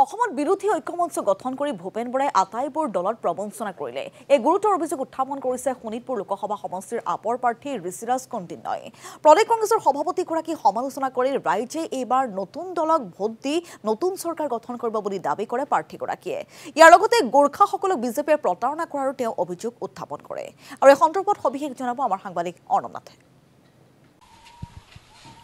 অসমত বিৰোধী ঐক্যমঞ্চ গঠন কৰি ভূপেন বৰাই আটাইবোৰ দলত প্ৰবঞ্চনা কৰিলে। এই গুৰুতৰ অভিযোগ উত্থাপন কৰিছে শোণিতপুৰ লোকসভা সমষ্টিৰ আপৰ প্ৰাৰ্থী ঋষিৰাজ কণ্ডিন্যই। প্ৰদেশ কংগ্ৰেছৰ সভাপতিগৰাকী সমালোচনা কৰি ৰাইজে এইবাৰ নতুন দলক ভোট দি নতুন চৰকাৰ গঠন কৰিব বুলি দাবী কৰে প্ৰাৰ্থীগৰাকীয়ে। ইয়াৰ লগতে গোৰ্খাসকলক বিজেপিয়ে প্ৰতাৰণা কৰাৰো তেওঁ অভিযোগ উত্থাপন কৰে। আৰু এই সন্দৰ্ভত সবিশেষ জনাব আমাৰ সাংবাদিক অৰ্ণৱ নাথে।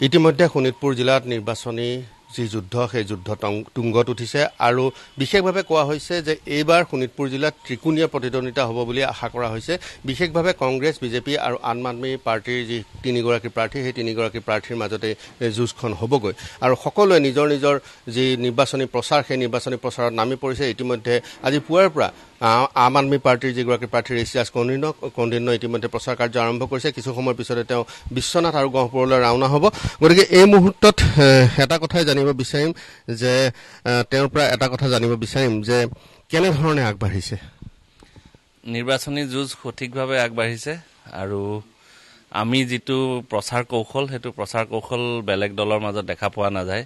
ইতিমধ্যে শোণিতপুৰ জিলাত নিৰ্বাচনী যি যুদ্ধ সেই যুদ্ধ তুংগত উঠিছে আৰু বিশেষভাৱে কোৱা হৈছে যে এইবাৰ শোণিতপুৰ জিলাত ত্ৰিকোণীয়া প্ৰতিদ্বন্দ্বিতা হ'ব বুলি আশা কৰা হৈছে। বিশেষভাৱে কংগ্ৰেছ, বিজেপি আৰু আম আদমি পাৰ্টিৰ যি তিনিগৰাকী প্ৰাৰ্থী সেই তিনিগৰাকী প্ৰাৰ্থীৰ মাজতে যুঁজখন হ'বগৈ আৰু সকলোৱে নিজৰ নিজৰ যি নিৰ্বাচনী প্ৰচাৰ সেই নিৰ্বাচনী প্ৰচাৰত নামি পৰিছে। ইতিমধ্যে আজি পুৱাৰ পৰা আম আদমি পাৰ্টিৰ যিগৰাকী প্ৰাৰ্থী ঋষিৰাজ কণ্ডিন্য ইতিমধ্যে প্ৰচাৰ কাৰ্য আৰম্ভ কৰিছে। কিছু সময়ৰ পিছতে তেওঁ বিশ্বনাথ আৰু গহপুৰলৈ ৰাওনা হ'ব। গতিকে এই মুহূৰ্তত এটা কথাই জানিব বিচাৰিম যে তেওঁৰ পৰা এটা কথা জানিব বিচাৰিম যে কেনেধৰণে আগবাঢ়িছে নিৰ্বাচনী যুঁজ সঠিকভাৱে আগবাঢ়িছে আৰু আমি যিটো প্ৰচাৰ কৌশল সেইটো প্ৰচাৰ কৌশল বেলেগ দলৰ মাজত দেখা পোৱা নাযায়।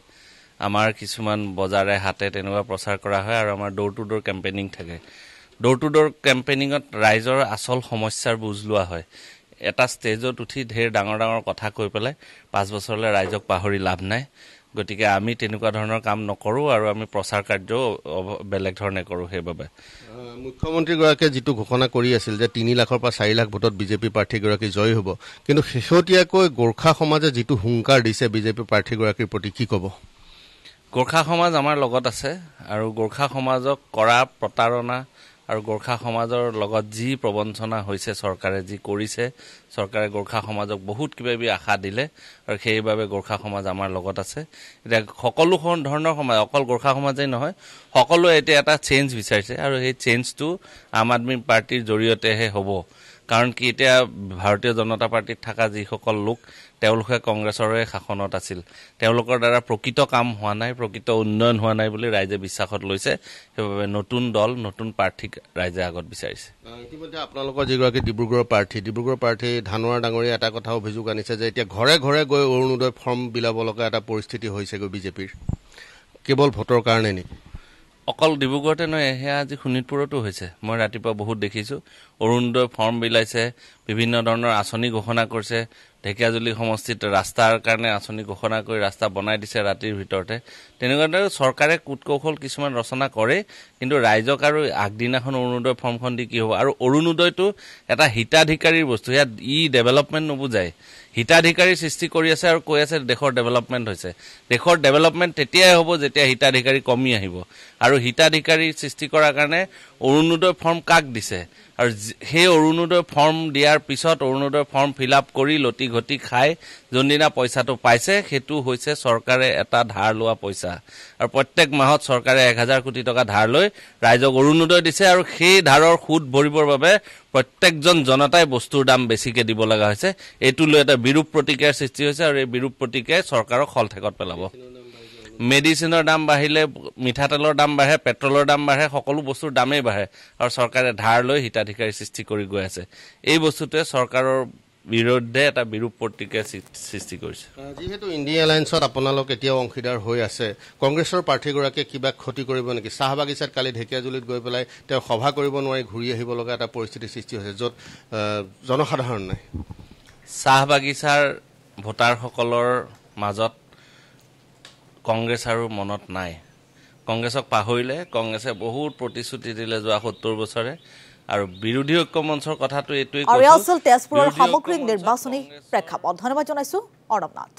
আমাৰ কিছুমান বজাৰে হাতে তেনেকুৱা প্ৰচাৰ কৰা হয় আৰু আমাৰ ডোৰ টু ডোৰ কেম্পেইনিং থাকে। ডোৰ টু ডোৰ কেম্পেইনিঙত ৰাইজৰ আচল সমস্যাৰ বুজ লোৱা হয়। এটা ষ্টেজত উঠি ঢেৰ ডাঙৰ ডাঙৰ কথা কৈ পেলাই 5 বছৰলৈ ৰাইজক পাহৰি লাভ নাই। গতিকে আমি তেনেকুৱা ধৰণৰ কাম নকৰোঁ আৰু আমি প্ৰচাৰ কাৰ্যও বেলেগ ধৰণে কৰোঁ। সেইবাবে মুখ্যমন্ত্ৰীগৰাকীয়ে যিটো ঘোষণা কৰি আছিল যে 3 লাখৰ পৰা 4 লাখ ভোটত বিজেপি প্ৰাৰ্থীগৰাকী জয়ী হ'ব, কিন্তু শেহতীয়াকৈ গোৰ্খা সমাজে যিটো হুংকাৰ দিছে বিজেপি প্ৰাৰ্থীগৰাকীৰ প্ৰতি কি ক'ব? গোৰ্খা সমাজ আমাৰ লগত আছে আৰু গোৰ্খা সমাজক কৰা প্ৰতাৰণা আৰু গোৰ্খা সমাজৰ লগত যি প্ৰবঞ্চনা হৈছে, চৰকাৰে যি কৰিছে, চৰকাৰে গোৰ্খা সমাজক বহুত কিবাকিবি আশা দিলে আৰু সেইবাবে গোৰ্খা সমাজ আমাৰ লগত আছে। এতিয়া সকলো ধৰণৰ সমাজ, অকল গোৰ্খা সমাজেই নহয়, সকলোৱে এতিয়া এটা চেঞ্জ বিচাৰিছে আৰু সেই চেঞ্জটো আম আদমি পাৰ্টিৰ জৰিয়তেহে হ'ব। কাৰণ কি এতিয়া ভাৰতীয় জনতা পাৰ্টিত থকা যিসকল লোক তেওঁলোকে কংগ্ৰেছৰে শাসনত আছিল, তেওঁলোকৰ দ্বাৰা প্ৰকৃত কাম হোৱা নাই, প্ৰকৃত উন্নয়ন হোৱা নাই বুলি ৰাইজে বিশ্বাসত লৈছে। সেইবাবে নতুন দল, নতুন প্ৰাৰ্থীক ৰাইজে আগত বিচাৰিছে। ইতিমধ্যে আপোনালোকৰ যিগৰাকী ডিব্ৰুগড়ৰ প্ৰাৰ্থী ধানোৱাৰ ডাঙৰীয়া এটা কথা অভিযোগ আনিছে যে এতিয়া ঘৰে ঘৰে গৈ অৰুণোদয় ফৰ্ম বিলাব লগা এটা পৰিস্থিতি হৈছেগৈ বিজেপিৰ, কেৱল ভোটৰ কাৰণে নেকি? অকল ডিব্ৰুগড়তে নহয়, সেয়া আজি শোণিতপুৰতো হৈছে। মই ৰাতিপুৱা বহুত দেখিছোঁ অৰুণোদয় ফৰ্ম বিলাইছে, বিভিন্ন ধৰণৰ আঁচনি ঘোষণা কৰিছে। ঢেকীয়াজুলি সমষ্টিত ৰাস্তাৰ কাৰণে আঁচনি ঘোষণা কৰি ৰাস্তা বনাই দিছে ৰাতিৰ ভিতৰতে। তেনেকুৱা ধৰণৰ চৰকাৰে কূট কৌশল কিছুমান ৰচনা কৰে, কিন্তু ৰাইজক আৰু আগদিনাখন অৰুণোদয় ফৰ্মখন দি কি হ'ব? আৰু অৰুণোদয়টো এটা হিতাধিকাৰীৰ বস্তু, ইয়াত ডেভেলপমেণ্ট নুবুজায়। হিতাধিকাৰী সৃষ্টি কৰি আছে আৰু কৈ আছে দেশৰ ডেভেলপমেণ্ট হৈছে। দেশৰ ডেভেলপমেণ্ট তেতিয়াই হ'ব যেতিয়া হিতাধিকাৰী কমি আহিব। আৰু হিতাধিকাৰী সৃষ্টি কৰাৰ কাৰণে অৰুণোদয় ফৰ্ম কাক দিছে? আৰু সেই অৰুণোদয় ফৰ্ম দিয়াৰ পিছত অৰুণোদয় ফৰ্ম ফিল আপ কৰি লটি ঘটি খাই যোনদিনা পইচাটো পাইছে সেইটো হৈছে চৰকাৰে এটা ধাৰ লোৱা পইচা। আৰু প্ৰত্যেক মাহত চৰকাৰে 1000 কোটি টকা ধাৰ লৈ ৰাইজক অৰুণোদয় দিছে আৰু সেই ধাৰৰ সুদ ভৰিবৰ বাবে প্ৰত্যেকজন জনতাই বস্তুৰ দাম বেছিকৈ দিব লগা হৈছে। এইটো লৈ এটা বিৰূপ প্ৰতিক্ৰিয়াৰ সৃষ্টি হৈছে আৰু এই বিৰূপ প্ৰতিক্ৰিয়াই চৰকাৰক শলঠেকত পেলাব। মেডিচিনৰ দাম বাঢ়িলে মিঠাতেলৰ দাম বাঢ়ে, পেট্ৰলৰ দাম বাঢ়ে, সকলো বস্তুৰ দামেই বাঢ়ে আৰু চৰকাৰে ধাৰ লৈ হিতাধিকাৰী সৃষ্টি কৰি গৈ আছে। এই বস্তুটোৱে চৰকাৰৰ বিৰুদ্ধে এটা বিৰূপ প্ৰতিক্ৰিয়া সৃষ্টি কৰিছে। যিহেতু ইণ্ডিয়া এলায়েন্সত আপোনালোক এতিয়াও অংশীদাৰ হৈ আছে, কংগ্ৰেছৰ প্ৰাৰ্থীগৰাকীয়ে কিবা ক্ষতি কৰিব নেকি? চাহ বাগিচাত কালি ঢেকীয়াজুলিত গৈ পেলাই তেওঁ সভা কৰিব নোৱাৰি ঘূৰি আহিব লগা এটা পৰিস্থিতিৰ সৃষ্টি হৈছে, য'ত জনসাধাৰণ নাই। চাহ বাগিচাৰ ভোটাৰসকলৰ মাজত কংগ্ৰেছ আৰু মনত নাই। কংগ্ৰেছক পাহৰিলে। কংগ্ৰেছে বহুত প্ৰতিশ্ৰুতি দিলে যোৱা 70 বছৰে আৰু বিৰোধী ঐক্যমঞ্চৰ কথাটো এইটোৱেই কৈছো। তেজপুৰৰ সামগ্ৰিক নিৰ্বাচনী প্ৰেক্ষাপট। ধন্যবাদ জনাইছো অৰ্ণৱ নাথ।